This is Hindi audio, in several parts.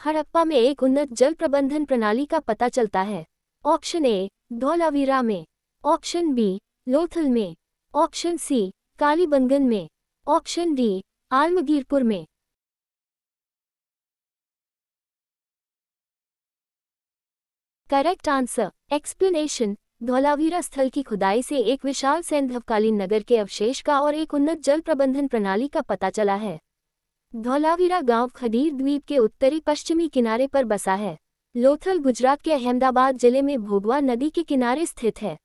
हड़प्पा में एक उन्नत जल प्रबंधन प्रणाली का पता चलता है। ऑप्शन ए धौलावीरा में, ऑप्शन बी लोथल में, ऑप्शन सी कालीबंगन में, ऑप्शन डी आलमगीरपुर में। Correct answer explanation. धौलावीरा स्थल की खुदाई से एक विशाल सैंधवकालीन नगर के अवशेष का और एक उन्नत जल प्रबंधन प्रणाली का पता चला है। धौलावीरा गांव खदीर द्वीप के उत्तरी पश्चिमी किनारे पर बसा है। लोथल गुजरात के अहमदाबाद जिले में भोगवा नदी के किनारे स्थित है।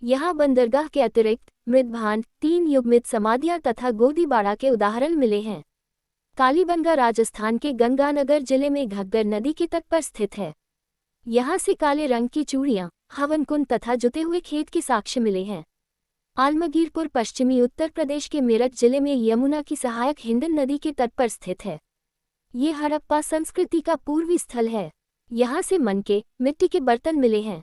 यहाँ बंदरगाह के अतिरिक्त मृदभान, 3 युग्मित समाधियां तथा गोदीबाड़ा के उदाहरण मिले हैं। कालीबंगा राजस्थान के गंगानगर जिले में घग्गर नदी के तट पर स्थित है। यहाँ से काले रंग की चूड़ियां, हवन कुंड तथा जुते हुए खेत के साक्ष्य मिले हैं। आलमगीरपुर पश्चिमी उत्तर प्रदेश के मेरठ जिले में यमुना की सहायक हिंडन नदी के तट पर स्थित है। ये हड़प्पा संस्कृति का पूर्वी स्थल है। यहाँ से मनके, मिट्टी के बर्तन मिले हैं।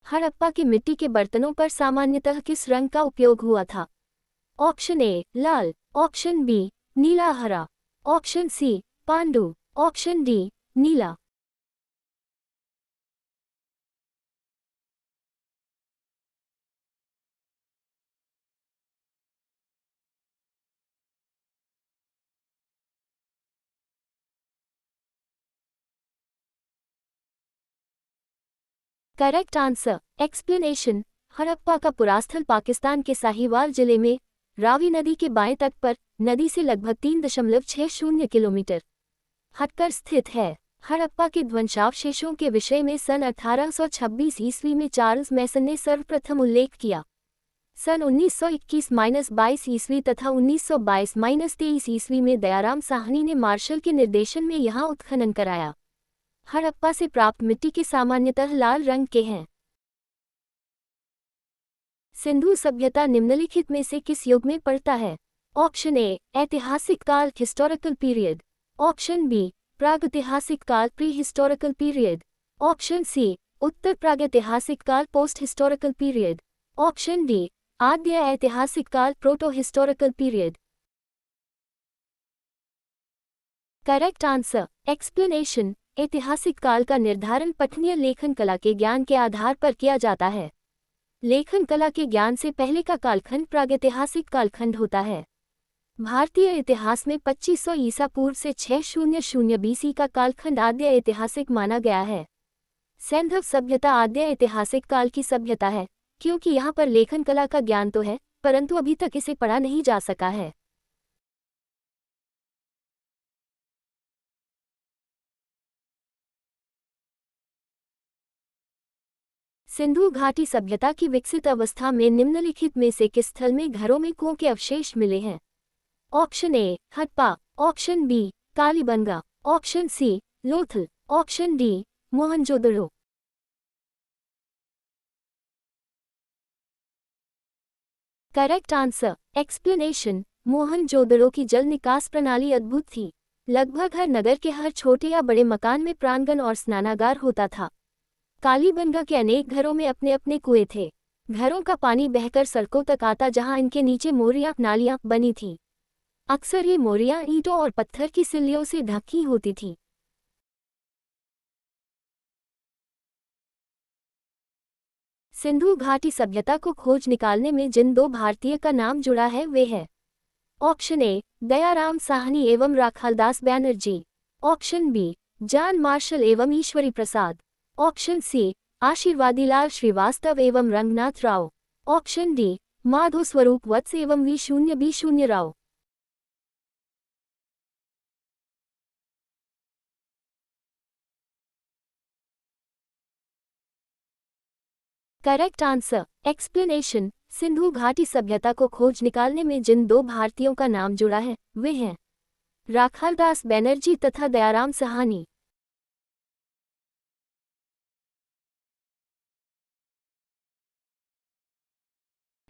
हड़प्पा के मिट्टी के बर्तनों पर सामान्यतः किस रंग का उपयोग हुआ था? ऑप्शन ए लाल, ऑप्शन बी नीला हरा, ऑप्शन सी पांडु, ऑप्शन डी नीला। Correct answer explanation. हड़प्पा का पुरास्थल पाकिस्तान के साहिवाल जिले में रावी नदी के बाएं तट पर नदी से लगभग 3.60 किलोमीटर हटकर स्थित है। हड़प्पा के ध्वंसावशेषों के विषय में सन 1826 ईस्वी में चार्ल्स मैसन ने सर्वप्रथम उल्लेख किया। सन 1921-22 ईस्वी तथा 1922-23 ईस्वी में दयाराम साहनी ने मार्शल के निर्देशन में यहाँ उत्खनन कराया। हड़प्पा से प्राप्त मिट्टी के सामान्यतः लाल रंग के हैं। सिंधु सभ्यता निम्नलिखित में से किस युग में पड़ता है? ऑप्शन ए ऐतिहासिक काल हिस्टोरिकल पीरियड, ऑप्शन बी प्रागैतिहासिक काल pre historical period, option C उत्तर प्रागैतिहासिक काल post historical period, option D आद्य ऐतिहासिक काल proto historical period. Correct answer explanation. ऐतिहासिक काल का निर्धारण पठनीय लेखन कला के ज्ञान के आधार पर किया जाता है। लेखन कला के ज्ञान से पहले का कालखंड प्रागैतिहासिक कालखंड होता है। भारतीय इतिहास में 2500 ईसा पूर्व से 600 बीसी का कालखंड आद्य ऐतिहासिक माना गया है। सैंधव सभ्यता आद्य ऐतिहासिक काल की सभ्यता है, क्योंकि यहाँ पर लेखन कला का ज्ञान तो है, परंतु अभी तक इसे पढ़ा नहीं जा सका है। सिंधु घाटी सभ्यता की विकसित अवस्था में निम्नलिखित में से किस स्थल में घरों में कुओं के अवशेष मिले हैं? Option A Harappa, option B Kalibangan, option C Lothal, option D Mohenjodaro. Correct answer explanation. Mohenjodaro की जल निकास प्रणाली अद्भुत थी। लगभग हर नगर के हर छोटे या बड़े मकान में प्रांगण और स्नानागार होता था। कालीबंगा के अनेक घरों में अपने अपने कुएं थे। घरों का पानी बहकर सड़कों तक आता, जहां इनके नीचे मोरियां नालियां बनी थीं। अक्सर ये मोरियां ईंटों और पत्थर की सिल्लियों से ढकी होती थीं। सिंधु घाटी सभ्यता को खोज निकालने में जिन 2 भारतीय का नाम जुड़ा है वे है ऑप्शन ए दयाराम साहनी एवं Rakhaldas Banerji, option B John Marshall एवं ईश्वरी प्रसाद, ऑप्शन सी आशीर्वादीलाल श्रीवास्तव एवं रंगनाथ राव, ऑप्शन डी माधो स्वरूप वत्स एवं V0B0 Rao. Correct answer explanation. Sindhu घाटी सभ्यता को खोज निकालने में जिन 2 भारतीयों का नाम जुड़ा है वे हैं राखालदास बैनर्जी तथा दयाराम साहनी।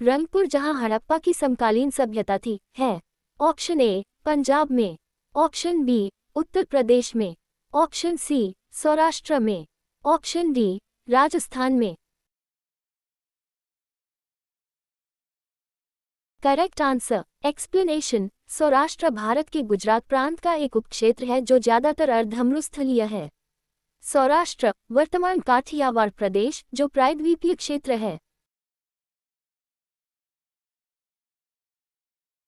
रंगपुर जहां हड़प्पा की समकालीन सभ्यता थी है ऑप्शन ए पंजाब में, ऑप्शन बी उत्तर प्रदेश में, ऑप्शन सी सौराष्ट्र में, ऑप्शन डी राजस्थान में। Correct answer explanation. Saurashtra Bharat के गुजरात प्रांत का एक उपक्षेत्र है जो ज्यादातर अर्धमरुस्थलीय है। सौराष्ट्र वर्तमान काठियावाड़ प्रदेश जो प्रायद्वीपीय क्षेत्र है।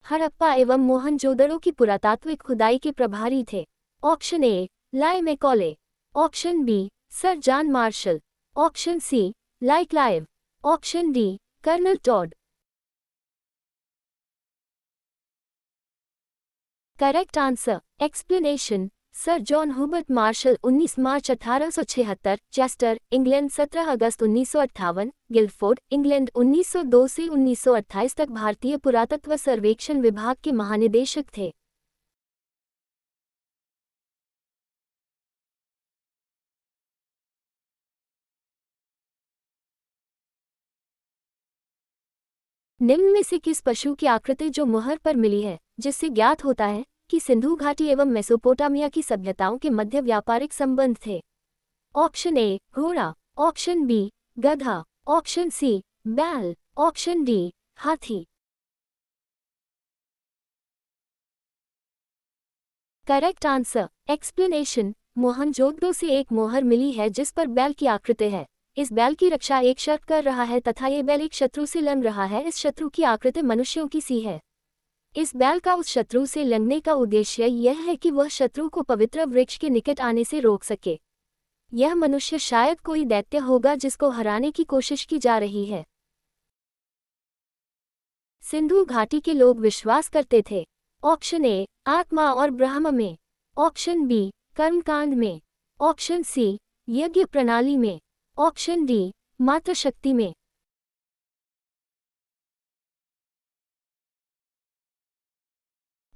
हड़प्पा एवं मोहनजोदड़ो की पुरातात्विक खुदाई के प्रभारी थे। Option A Lord Macaulay, option B sir John Marshall, option C Lord Clive, option D Colonel Tod. Correct answer explanation sir John Hubert Marshall 19 March 1876, Chester England 17 अगस्त 1958, गिल्डफोर्ड इंग्लैंड 1902 से 1928 तक भारतीय पुरातत्व सर्वेक्षण विभाग के महानिदेशक थे। निम्न में से किस पशु की आकृति जो मुहर पर मिली है जिससे ज्ञात होता है कि सिंधु घाटी एवं मेसोपोटामिया की सभ्यताओं के मध्य व्यापारिक संबंध थे? ऑप्शन ए घोड़ा, ऑप्शन बी गधा, ऑप्शन सी बैल, ऑप्शन डी हाथी। करेक्ट आंसर एक्सप्लेनेशन मोहनजोदड़ो से एक मोहर मिली है जिस पर बैल की आकृति है। इस बैल की रक्षा एक शख्स कर रहा है तथा ये बैल एक शत्रु से लड़ रहा है। इस शत्रु की आकृति मनुष्यों की सी है। इस बैल का उस शत्रु से लड़ने का उद्देश्य यह है कि वह शत्रु को पवित्र वृक्ष के निकट आने से रोक सके। यह मनुष्य शायद कोई दैत्य होगा जिसको हराने की कोशिश की जा रही है। सिंधु घाटी के लोग विश्वास करते थे। ऑप्शन ए आत्मा और ब्रह्म में, ऑप्शन बी कर्मकांड में, ऑप्शन सी यज्ञ प्रणाली में, ऑप्शन डी मातृशक्ति में।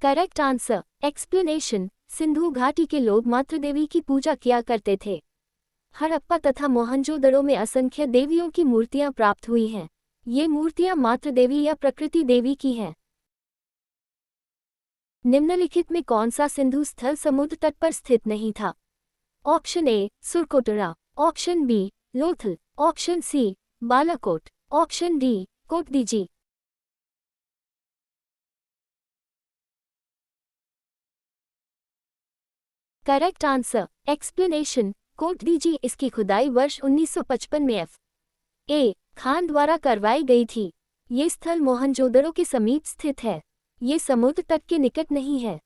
करेक्ट आंसर एक्सप्लेनेशन सिंधु घाटी के लोग मातृदेवी की पूजा किया करते थे। हड़प्पा तथा मोहनजोदड़ो में असंख्य देवियों की मूर्तियां प्राप्त हुई हैं। ये मूर्तियां मातृदेवी या प्रकृति देवी की हैं। निम्नलिखित में कौन सा सिंधु स्थल समुद्र तट पर स्थित नहीं था? Option A Surkotada, option B Lothal, option C Balakot, option D Kotdiji. Correct answer explanation Kotdiji इसकी खुदाई वर्ष 1955 में ए खान द्वारा करवाई गई थी। ये स्थल मोहनजोदड़ो के समीप स्थित है। ये समुद्र तट के निकट नहीं है।